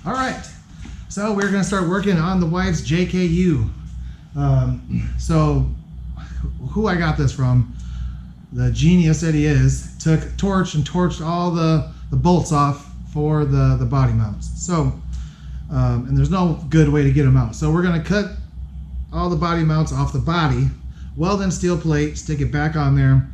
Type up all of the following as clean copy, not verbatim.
All right, so we're gonna start working on the wife's JKU. So who I got this from, the genius that he is, took a torch and torched all the bolts off for the body mounts. So, and there's no good way to get them out. So we're gonna cut all the body mounts off the body, weld in steel plate, stick it back on there,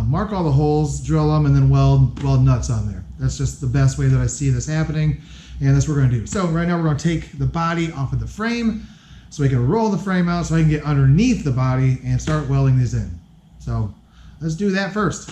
mark all the holes, drill them, and then weld nuts on there. That's just the best way that I see this happening, and that's what we're gonna do. So right now we're gonna take the body off of the frame so we can roll the frame out so I can get underneath the body and start welding these in. So let's do that first.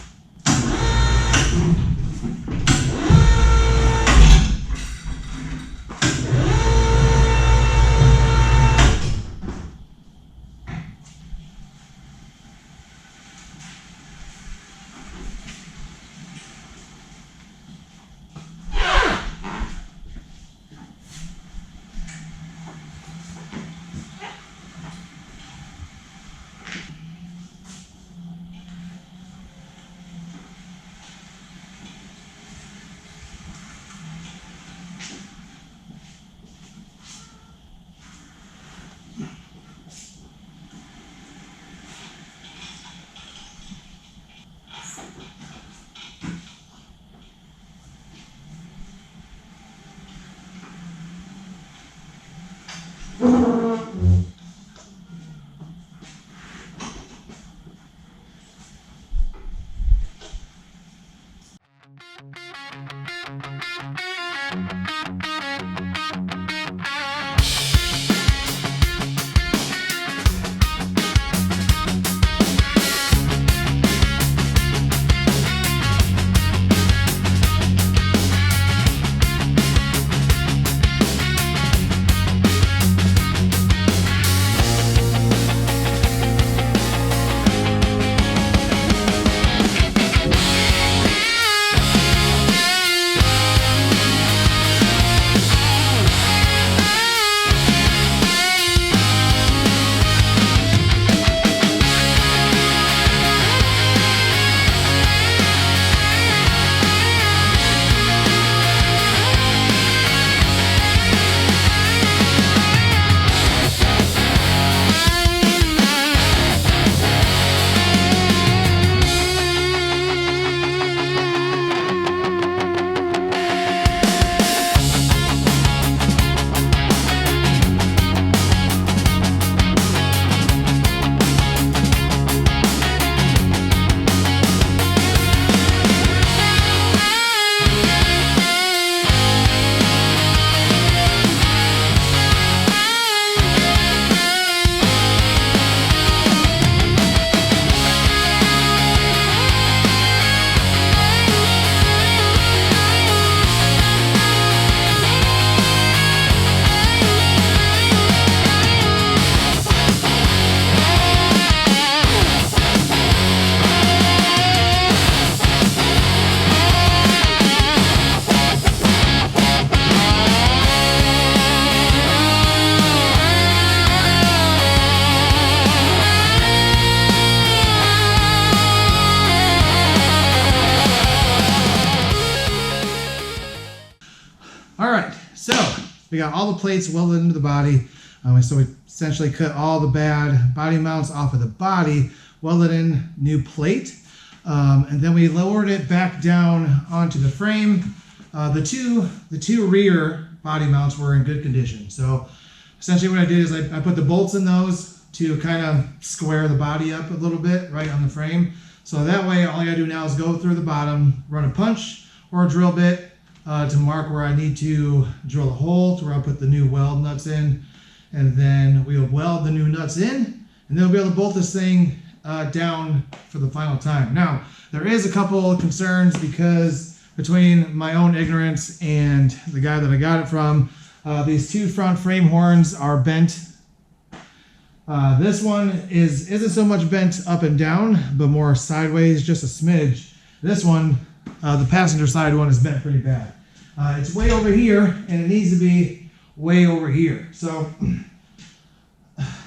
We got all the plates welded into the body. So we essentially cut all the bad body mounts off of the body, welded in new plate, and then we lowered it back down onto the frame. The two rear body mounts were in good condition. So essentially what I did is I put the bolts in those to kind of square the body up a little bit right on the frame. So that way all I gotta do now is go through the bottom, run a punch or a drill bit to mark where I need to drill a hole to where I'll put the new weld nuts in, and then we'll weld the new nuts in, and then we'll be able to bolt this thing down for the final time. Now, there is a couple of concerns because between my own ignorance and the guy that I got it from, these two front frame horns are bent. This one isn't so much bent up and down, but more sideways, just a smidge. This one, the passenger side one, is bent pretty bad. It's way over here, and it needs to be way over here. So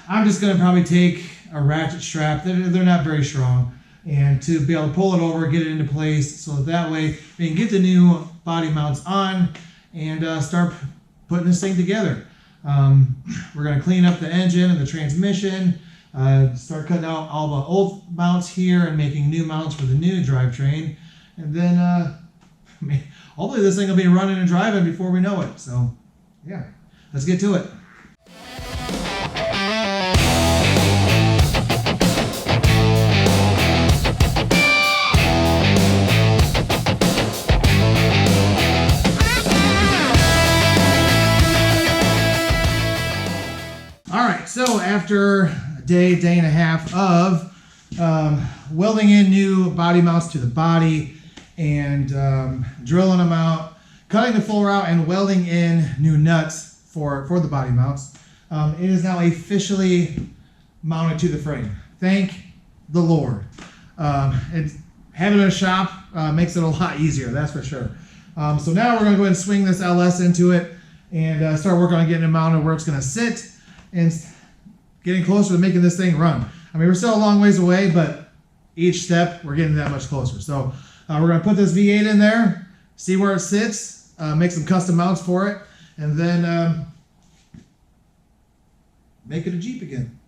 I'm just going to probably take a ratchet strap. They're not very strong, and to be able to pull it over, get it into place, so that way we can get the new body mounts on and start putting this thing together. We're going to clean up the engine and the transmission, start cutting out all the old mounts here and making new mounts for the new drivetrain. And then hopefully this thing will be running and driving before we know it. So yeah, let's get to it. So after a day and a half of welding in new body mounts to the body and drilling them out, cutting the full route and welding in new nuts for the body mounts, it is now officially mounted to the frame. Thank the Lord. Having it in a shop makes it a lot easier, that's for sure. So now we're going to go ahead and swing this LS into it and start working on getting it mounted where it's going to sit and getting closer to making this thing run. I mean, we're still a long ways away, but each step we're getting that much closer. So we're going to put this V8 in there, see where it sits, make some custom mounts for it, and then make it a Jeep again.